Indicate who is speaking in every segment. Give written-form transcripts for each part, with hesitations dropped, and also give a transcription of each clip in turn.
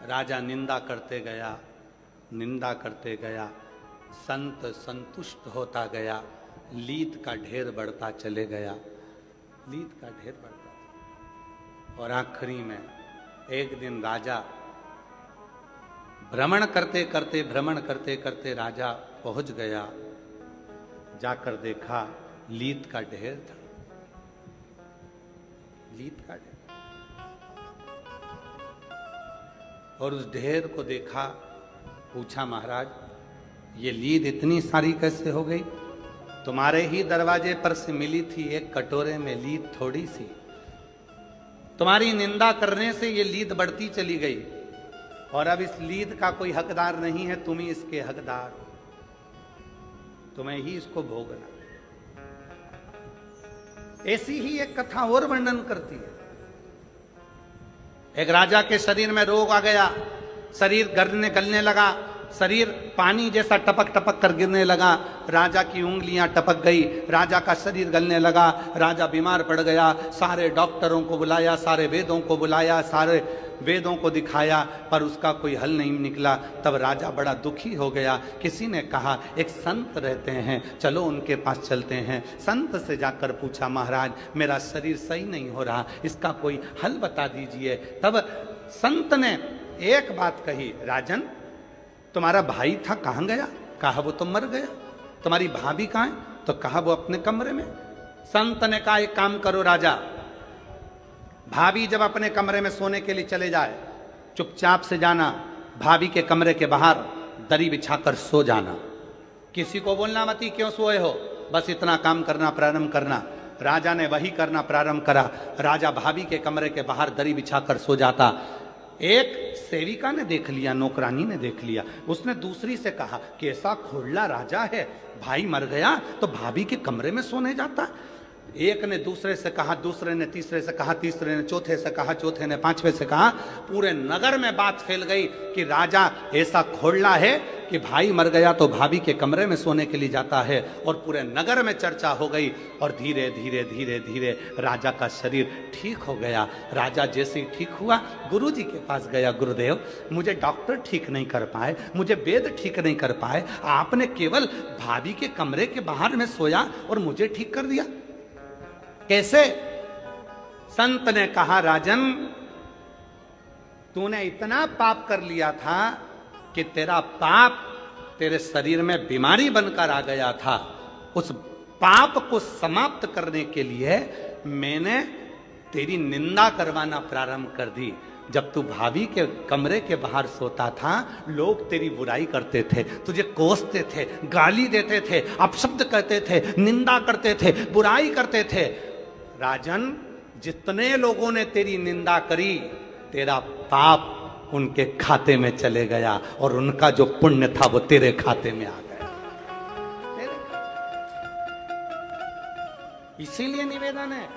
Speaker 1: राजा निंदा करते गया, निंदा करते गया, संत संतुष्ट होता गया, लीद का ढेर बढ़ता चले गया, लीद का ढेर बढ़ता था। और आखिरी में एक दिन राजा भ्रमण करते करते राजा पहुंच गया, जाकर देखा लीद का ढेर था, लीद का ढेर। और उस ढेर को देखा, पूछा महाराज ये लीद इतनी सारी कैसे हो गई? तुम्हारे ही दरवाजे पर से मिली थी, एक कटोरे में लीद थोड़ी सी, तुम्हारी निंदा करने से ये लीद बढ़ती चली गई और अब इस लीद का कोई हकदार नहीं है, तुम ही इसके हकदार, तुम्हें ही इसको भोगना। ऐसी ही एक कथा और वर्णन करती है। एक राजा के शरीर में रोग आ गया, शरीर गलने लगा, शरीर पानी जैसा टपक टपक कर गिरने लगा, राजा की उंगलियां टपक गई, राजा का शरीर गलने लगा, राजा बीमार पड़ गया। सारे डॉक्टरों को बुलाया, सारे वेदों को बुलाया, सारे वेदों को दिखाया, पर उसका कोई हल नहीं निकला। तब राजा बड़ा दुखी हो गया। किसी ने कहा एक संत रहते हैं, चलो उनके पास चलते हैं। संत से जाकर पूछा, महाराज मेरा शरीर सही नहीं हो रहा, इसका कोई हल बता दीजिए। तब संत ने एक बात कही, राजन तुम्हारा भाई था कहाँ गया? कहा वो तो मर गया। तुम्हारी भाभी कहाँ है? तो कहा वो अपने कमरे में। संत ने कहा एक काम करो राजा, भाभी जब अपने कमरे में सोने के लिए चले जाए, चुपचाप से जाना, भाभी के कमरे के बाहर दरी बिछाकर सो जाना, किसी को बोलना मत क्यों सोए हो, बस इतना काम करना प्रारंभ करना। राजा ने वही करना प्रारंभ करा। राजा भाभी के कमरे के बाहर दरी बिछाकर सो जाता। एक सेविका ने देख लिया, नौकरानी ने देख लिया, उसने दूसरी से कहा कैसा खोड़ला राजा है, भाई मर गया तो भाभी के कमरे में सोने जाता। एक ने दूसरे से कहा, दूसरे ने तीसरे से कहा, तीसरे ने चौथे से कहा, चौथे ने पांचवे से कहा। पूरे नगर में बात फैल गई कि राजा ऐसा खोड़ला है कि भाई मर गया तो भाभी के कमरे में सोने के लिए जाता है। और पूरे नगर में चर्चा हो गई और धीरे धीरे धीरे धीरे राजा का शरीर ठीक हो गया। राजा जैसे ही ठीक हुआ, गुरुजी के पास गया, गुरुदेव मुझे डॉक्टर ठीक नहीं कर पाए, मुझे वेद ठीक नहीं कर पाए, आपने केवल भाभी के कमरे के बाहर में सोया और मुझे ठीक कर दिया, कैसे? संत ने कहा, राजन तूने इतना पाप कर लिया था कि तेरा पाप तेरे शरीर में बीमारी बनकर आ गया था। उस पाप को समाप्त करने के लिए मैंने तेरी निंदा करवाना प्रारंभ कर दी। जब तू भाभी के कमरे के बाहर सोता था, लोग तेरी बुराई करते थे, तुझे कोसते थे, गाली देते थे, अपशब्द कहते थे, निंदा करते थे, बुराई करते थे। राजन जितने लोगों ने तेरी निंदा करी, तेरा पाप उनके खाते में चले गया और उनका जो पुण्य था वो तेरे खाते में आ गया। इसीलिए निवेदन है,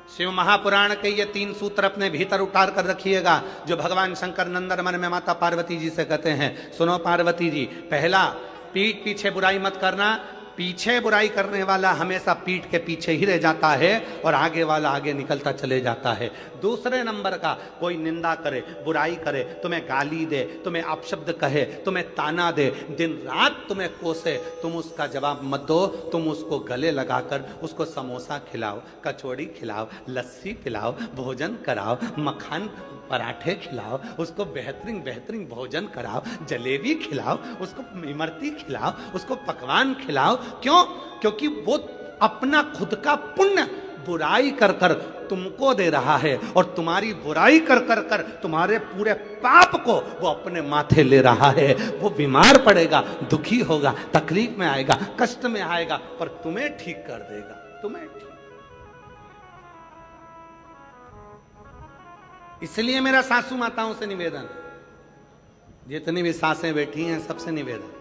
Speaker 1: शिव महापुराण के ये 3 सूत्र अपने भीतर उतार कर रखिएगा, जो भगवान शंकर नंदन मन में माता पार्वती जी से कहते हैं। सुनो पार्वती जी, पहला, पीठ पीछे बुराई मत करना। पीछे बुराई करने वाला हमेशा पीठ के पीछे ही रह जाता है और आगे वाला आगे निकलता चले जाता है। दूसरे नंबर का, कोई निंदा करे, बुराई करे, तुम्हें गाली दे, तुम्हें अपशब्द कहे, तुम्हें ताना दे, दिन रात तुम्हें कोसे, तुम उसका जवाब मत दो। तुम उसको गले लगाकर उसको समोसा खिलाओ, कचौड़ी खिलाओ, लस्सी पिलाओ, भोजन कराओ, मखान पराठे खिलाओ, उसको बेहतरीन बेहतरीन भोजन कराओ, जलेबी खिलाओ, उसको इमरती खिलाओ, उसको पकवान खिलाओ। क्यों? क्योंकि वो अपना खुद का पुण्य बुराई कर कर तुमको दे रहा है और तुम्हारी बुराई कर कर कर तुम्हारे पूरे पाप को वो अपने माथे ले रहा है। वो बीमार पड़ेगा, दुखी होगा, तकलीफ में आएगा, कष्ट में आएगा, पर तुम्हें ठीक कर देगा, तुम्हें ठीक। इसलिए मेरा सासू माताओं से निवेदन, जितनी भी सासें बैठी हैं सबसे निवेदन,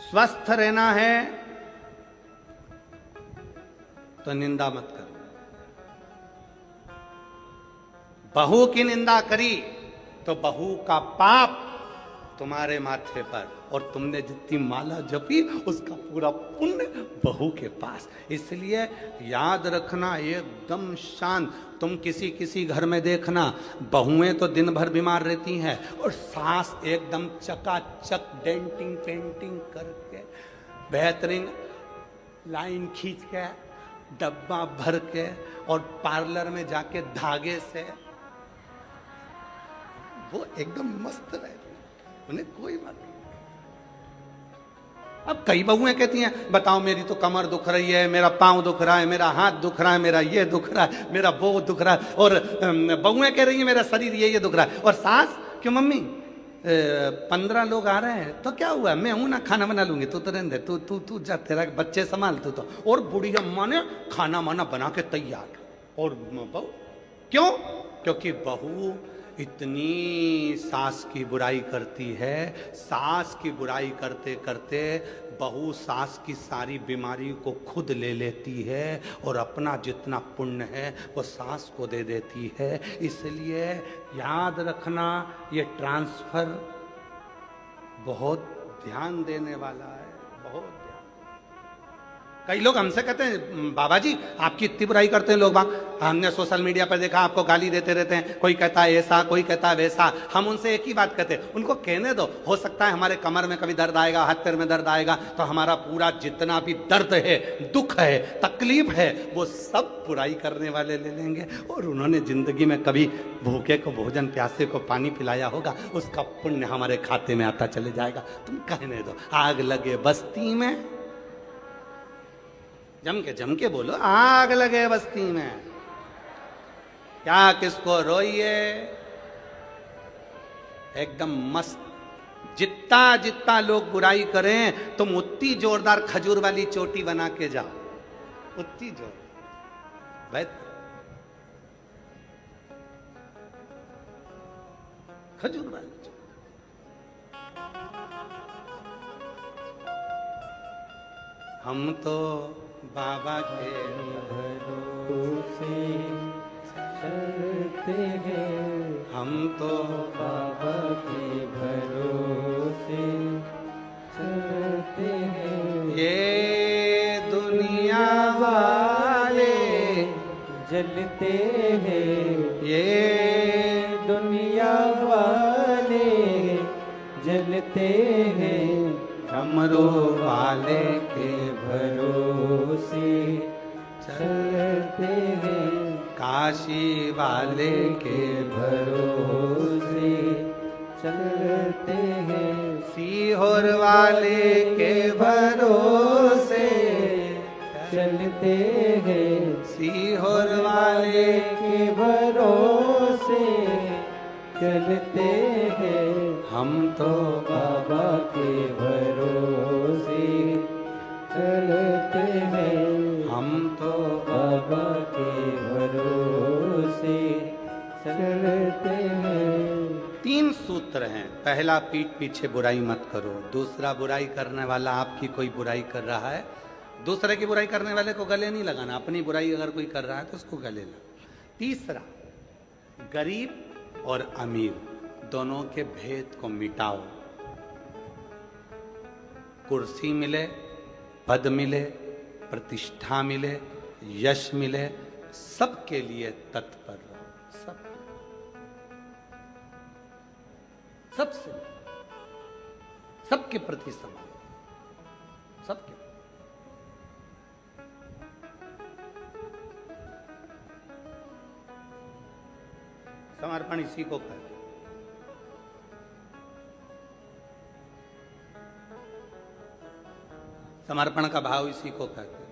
Speaker 1: स्वस्थ रहना है तो निंदा मत करो। बहू की निंदा करी तो बहू का पाप तुम्हारे माथे पर, और तुमने जितनी माला जपी उसका पूरा पुण्य बहू के पास। इसलिए याद रखना, एकदम शांत। तुम किसी किसी घर में देखना, बहुएं तो दिन भर बीमार रहती हैं और सास एकदम चकाचक डेंटिंग पेंटिंग करके, बेहतरीन लाइन खींच के, डब्बा भर के, और पार्लर में जाके धागे से वो एकदम मस्त रहती, उन्हें कोई बात नहीं। अब कई बहुएं कहती हैं, बताओ मेरी तो कमर दुख रही है, मेरा पांव दुख रहा है, मेरा हाथ दुख रहा है, मेरा ये दुख रहा है, मेरा वो दुख रहा है, और बहुएं कह रही है मेरा शरीर ये दुख रहा है। और सास, क्यों मम्मी 15 लोग आ रहे हैं तो क्या हुआ, मैं हूं ना, खाना बना लूंगी, तू तो रहने दे, तू तू तू जा, तेरा बच्चे संभाल तू तो। और बूढ़ी अम्मा ने खाना वाना बना के तैयार, और बहू, क्यों? क्योंकि बहू इतनी सास की बुराई करती है, सास की बुराई करते करते बहू सास की सारी बीमारी को खुद ले लेती है, और अपना जितना पुण्य है वो सास को दे देती है। इसलिए याद रखना, ये ट्रांसफर बहुत ध्यान देने वाला है, बहुत ध्यान। कई लोग हमसे कहते हैं, बाबा जी आपकी इतनी बुराई करते हैं लोग बाग, हमने सोशल मीडिया पर देखा आपको गाली देते रहते हैं, कोई कहता है ऐसा, कोई कहता है वैसा। हम उनसे एक ही बात कहते हैं, उनको कहने दो, हो सकता है हमारे कमर में कभी दर्द आएगा, हाथ पैर में दर्द आएगा, तो हमारा पूरा जितना भी दर्द है, दुख है, तकलीफ है, वो सब बुराई करने वाले ले लेंगे। और उन्होंने जिंदगी में कभी भूखे को भोजन, प्यासे को पानी पिलाया होगा, उसका पुण्य हमारे खाते में आता चले जाएगा। तुम कहने दो, आग लगे बस्ती में, जम के बोलो, आग लगे बस्ती में, क्या किसको रोइए, एकदम मस्त। जितना जितना लोग बुराई करें, तुम उतनी जोरदार खजूर वाली चोटी बना के जाओ, उतनी जोर भाई, खजूर वाली। हम तो बाबा के भरोसे चलते हैं, हम तो बाबा के भरोसे चलते हैं। ये दुनिया वाले जलते हैं, ये दुनिया वाले जलते हैं, डमरू वाले के भरोसे चलते हैं, काशी वाले के भरोसे चलते हैं, सीहोर वाले के भरोसे चलते हैं, सीहोर वाले के भरोसे चलते हैं। हम तो बाबा के भरोसे चलते हैं, हम तो बाबा के भरोसे चलते हैं। 3 सूत्र हैं। पहला, पीठ पीछे बुराई मत करो। दूसरा, बुराई करने वाला आपकी कोई बुराई कर रहा है, दूसरे की बुराई करने वाले को गले नहीं लगाना, अपनी बुराई अगर कोई कर रहा है तो उसको गले लगा। तीसरा, गरीब और अमीर दोनों के भेद को मिटाओ। कुर्सी मिले, पद मिले, प्रतिष्ठा मिले, यश मिले, सबके लिए तत्पर रहो। सबसे, सबके प्रति समान, सबके। समर्पण इसी को कहते हैं। समर्पण का भाव इसी को कहते हैं।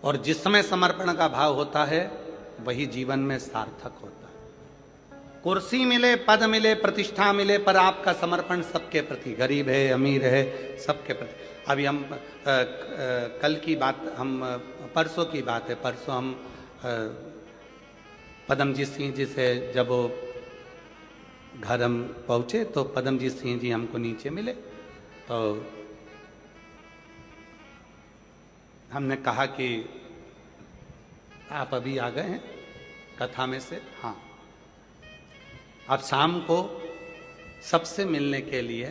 Speaker 1: और जिसमें समर्पण का भाव होता है वही जीवन में सार्थक होता है। कुर्सी मिले, पद मिले, प्रतिष्ठा मिले, पर आपका समर्पण सबके प्रति, गरीब है, अमीर है, सबके प्रति। अभी हम कल की बात, हम परसों की बात है, परसों हम पदमजीत सिंह जी से जब वो घर हम पहुँचे तो पदमजीत सिंह जी हमको नीचे मिले, तो हमने कहा कि आप अभी आ गए हैं, कथा में से, हाँ। अब शाम को सबसे मिलने के लिए,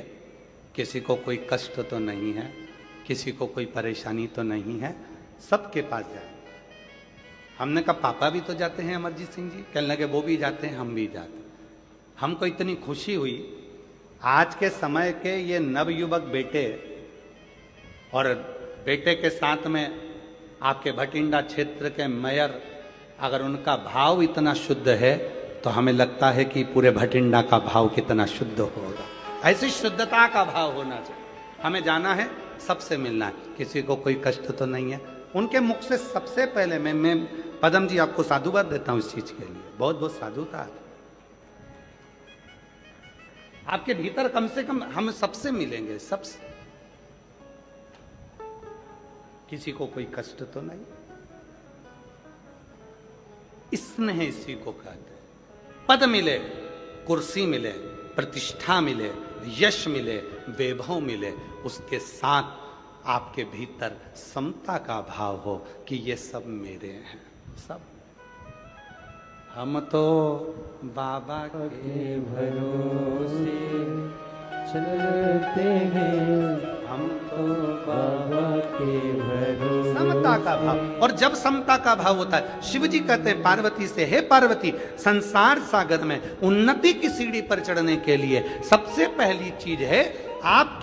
Speaker 1: किसी को कोई कष्ट तो नहीं है, किसी को कोई परेशानी तो नहीं है, सबके पास जाए। हमने कहा पापा भी तो जाते हैं अमरजीत सिंह जी, कहने लगे वो भी जाते हैं, हम भी जाते हैं। हमको इतनी खुशी हुई, आज के समय के ये नवयुवक बेटे और बेटे के साथ में आपके भटिंडा क्षेत्र के मेयर, अगर उनका भाव इतना शुद्ध है तो हमें लगता है कि पूरे भटिंडा का भाव कितना शुद्ध होगा। ऐसी शुद्धता का भाव होना चाहिए। हमें जाना है, सबसे मिलना है, किसी को कोई कष्ट तो नहीं है। उनके मुख से सबसे पहले मैं पदम जी आपको साधुवाद देता हूं इस चीज के लिए, बहुत बहुत साधुता। आपके भीतर कम से कम हम सबसे मिलेंगे, सबसे, किसी को कोई कष्ट तो नहीं। स्नेह इसी को कहते हैं। पद मिले, कुर्सी मिले, प्रतिष्ठा मिले, यश मिले, वैभव मिले, उसके साथ आपके भीतर समता का भाव हो कि ये सब मेरे हैं, सब। हम तो बाबा के भरोसे चलते हैं, हम तो बाबा के भरोसे। समता का भाव, और जब समता का भाव होता है, शिव जी कहते हैं पार्वती से, हे पार्वती, संसार सागर में उन्नति की सीढ़ी पर चढ़ने के लिए सबसे पहली चीज है आप